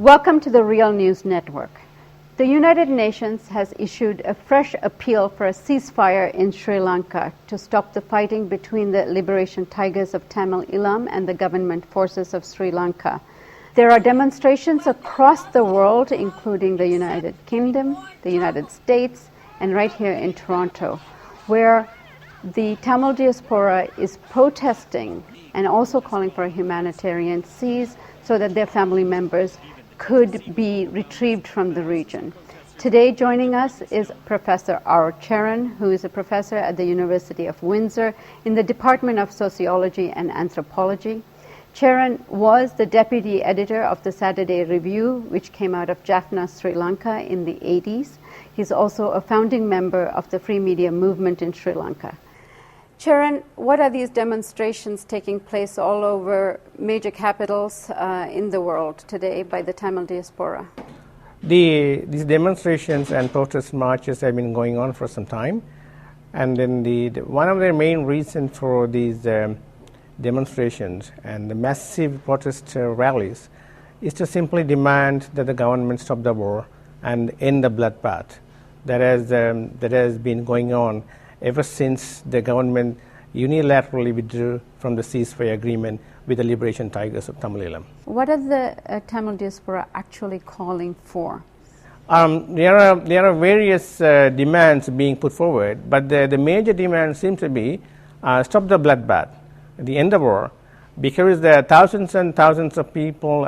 Welcome to the Real News Network. The United Nations has issued a fresh appeal for a ceasefire in Sri Lanka to stop the fighting between the Liberation Tigers of Tamil Eelam and the government forces of Sri Lanka. There are demonstrations across the world, including the United Kingdom, the United States, and right here in Toronto, where the Tamil diaspora is protesting and also calling for a humanitarian cease so that their family members could be retrieved from the region. Today joining us is Professor R. Cheran, who is a professor at the University of Windsor in the Department of Sociology and Anthropology. Cheran was the deputy editor of the Saturday Review, which came out of Jaffna, Sri Lanka in the 80s. He's also a founding member of the free media movement in Sri Lanka. Cheran, what are these demonstrations taking place all over major capitals in the world today by the Tamil diaspora? These demonstrations and protest marches have been going on for some time, and then one of the main reasons for these demonstrations and the massive protest rallies is to simply demand that the government stop the war and end the bloodbath that has been going on ever since the government unilaterally withdrew from the ceasefire agreement with the Liberation Tigers of Tamil Eelam. What are the Tamil diaspora actually calling for? There are various demands being put forward, but the major demand seems to be stop the bloodbath, the end of war, because there are thousands and thousands of people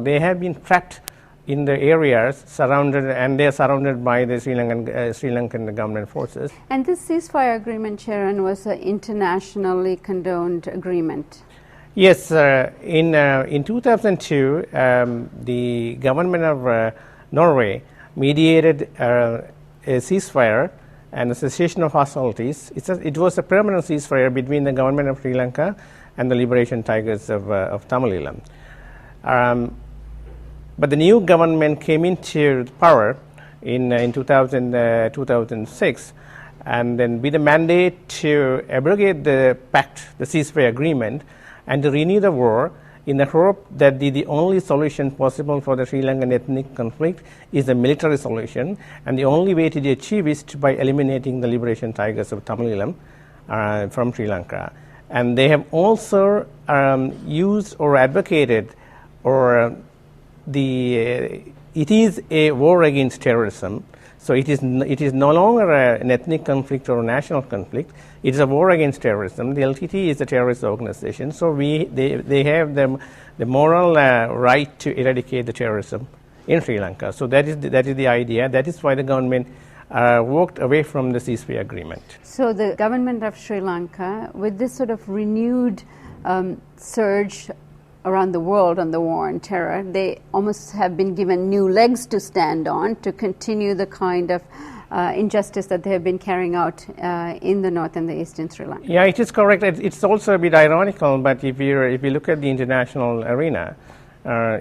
they have been trapped in the areas surrounded, and they are surrounded by the Sri Lankan government forces. And this ceasefire agreement, Cheran, was an internationally condoned agreement. Yes, in 2002, the government of Norway mediated a ceasefire and a cessation of hostilities. It was a permanent ceasefire between the government of Sri Lanka and the Liberation Tigers of Tamil Eelam. But the new government came into power in 2006, and then with a mandate to abrogate the pact, the ceasefire agreement, and to renew the war in the hope that the only solution possible for the Sri Lankan ethnic conflict is a military solution, and the only way to achieve is by eliminating the Liberation Tigers of Tamil Eelam from Sri Lanka. And they have also used or advocated it is a war against terrorism, so it is no longer an ethnic conflict or a national conflict. It is a war against terrorism. The LTT is a terrorist organization, so they have the moral right to eradicate the terrorism in Sri Lanka. So that is the idea. That is why the government walked away from the ceasefire agreement. So the government of Sri Lanka, with this sort of renewed surge around the world on the war on terror, they almost have been given new legs to stand on to continue the kind of injustice that they have been carrying out in the north and the east in Sri Lanka. Yeah, it is correct. It's also a bit ironical, but if you look at the international arena,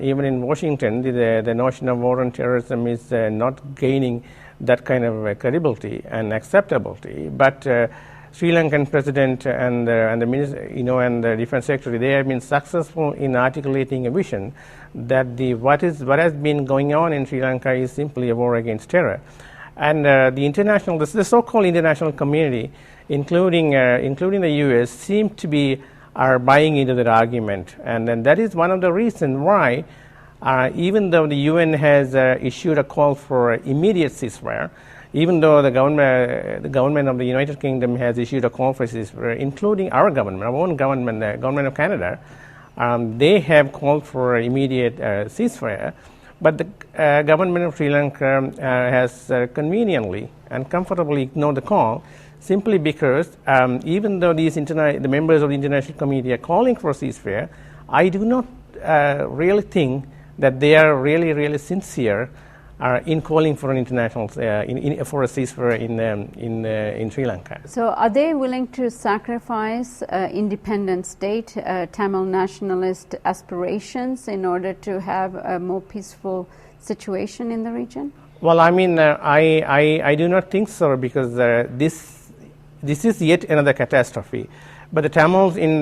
even in Washington, the notion of war on terrorism is not gaining that kind of credibility and acceptability. But Sri Lankan president and the minister, and the defense secretary, they have been successful in articulating a vision that what has been going on in Sri Lanka is simply a war against terror, and the so-called international community, including the U.S., are buying into that argument, and then that is one of the reasons why, even though the UN has issued a call for immediate ceasefire, even though the government of the United Kingdom has issued a call for ceasefire, including our own government, the government of Canada, they have called for immediate ceasefire. But the government of Sri Lanka has conveniently and comfortably ignored the call, simply because even though the members of the international community are calling for a ceasefire, I do not really think that they are really sincere in calling for an international for a ceasefire in Sri Lanka. So, are they willing to sacrifice independent state, Tamil nationalist aspirations in order to have a more peaceful situation in the region? Well, I mean, I do not think so, because this is yet another catastrophe. But the Tamils in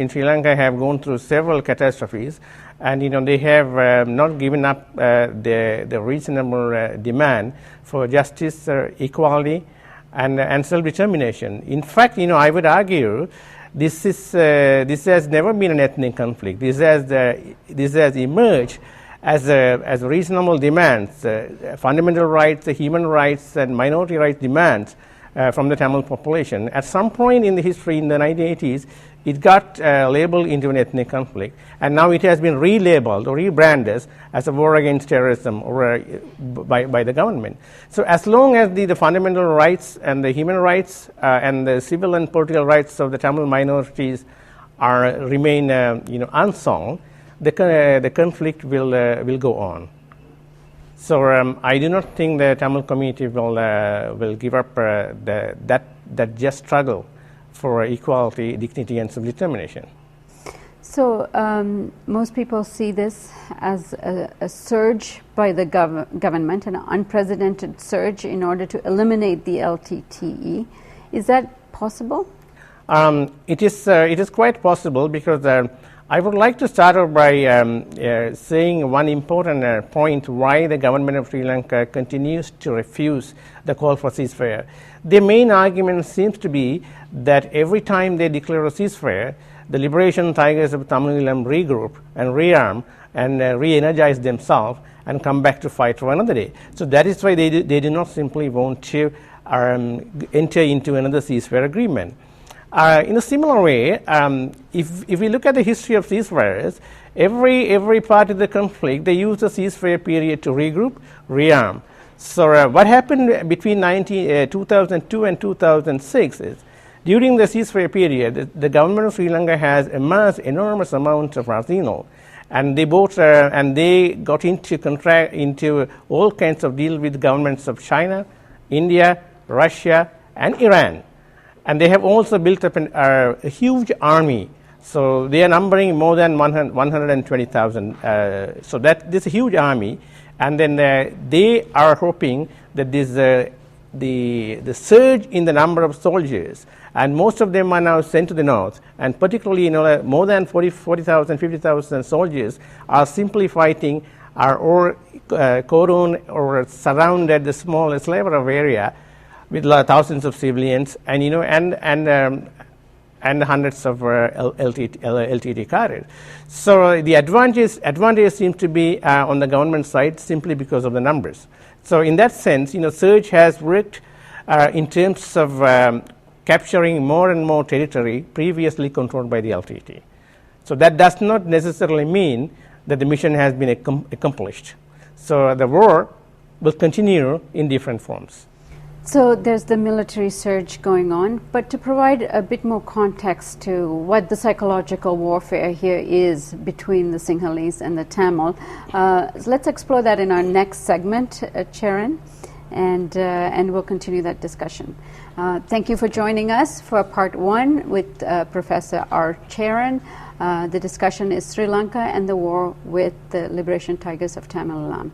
Sri Lanka have gone through several catastrophes, and they have not given up the reasonable demand for justice, equality, and self-determination. In fact, I would argue this has never been an ethnic conflict. This has emerged as reasonable demands, fundamental rights, human rights, and minority rights demands from the Tamil population. At some point in the history, in the 1980s, it got labeled into an ethnic conflict, and now it has been relabeled or rebranded as a war against terrorism or by the government. So as long as the fundamental rights and the human rights and the civil and political rights of the Tamil minorities remain unsung, the conflict will go on. So I do not think the Tamil community will give up that just struggle for equality, dignity, and self-determination. So most people see this as a surge by the government, an unprecedented surge in order to eliminate the LTTE. Is that possible? It is quite possible, because I would like to start off by saying one important point why the government of Sri Lanka continues to refuse the call for ceasefire. The main argument seems to be that every time they declare a ceasefire, the liberation tigers of Tamil Eelam regroup and rearm and re-energize themselves and come back to fight for another day. So that is why they do not simply want to enter into another ceasefire agreement. In a similar way, if we look at the history of ceasefires, every part of the conflict, they use the ceasefire period to regroup, rearm. So what happened between 2002 and 2006 is, during the ceasefire period, the government of Sri Lanka has amassed enormous amounts of arsenal, and they got into all kinds of deals with governments of China, India, Russia, and Iran. And they have also built up a huge army. So they are numbering more than 120,000. So this is a huge army. And then they are hoping that the surge in the number of soldiers, and most of them are now sent to the north, and particularly more than 40,000, 50,000 soldiers are simply fighting or cordon or surrounded the small Slaverov area with thousands of civilians, and hundreds of LTT carriers. So the advantage seems to be on the government side, simply because of the numbers. So in that sense, surge has worked in terms of capturing more and more territory previously controlled by the LTT. So that does not necessarily mean that the mission has been accomplished. So the war will continue in different forms. So there's the military surge going on, but to provide a bit more context to what the psychological warfare here is between the Sinhalese and the Tamil, let's explore that in our next segment, Cheran, and we'll continue that discussion. Thank you for joining us for part one with Professor R. Cheran. The discussion is Sri Lanka and the war with the Liberation Tigers of Tamil Eelam.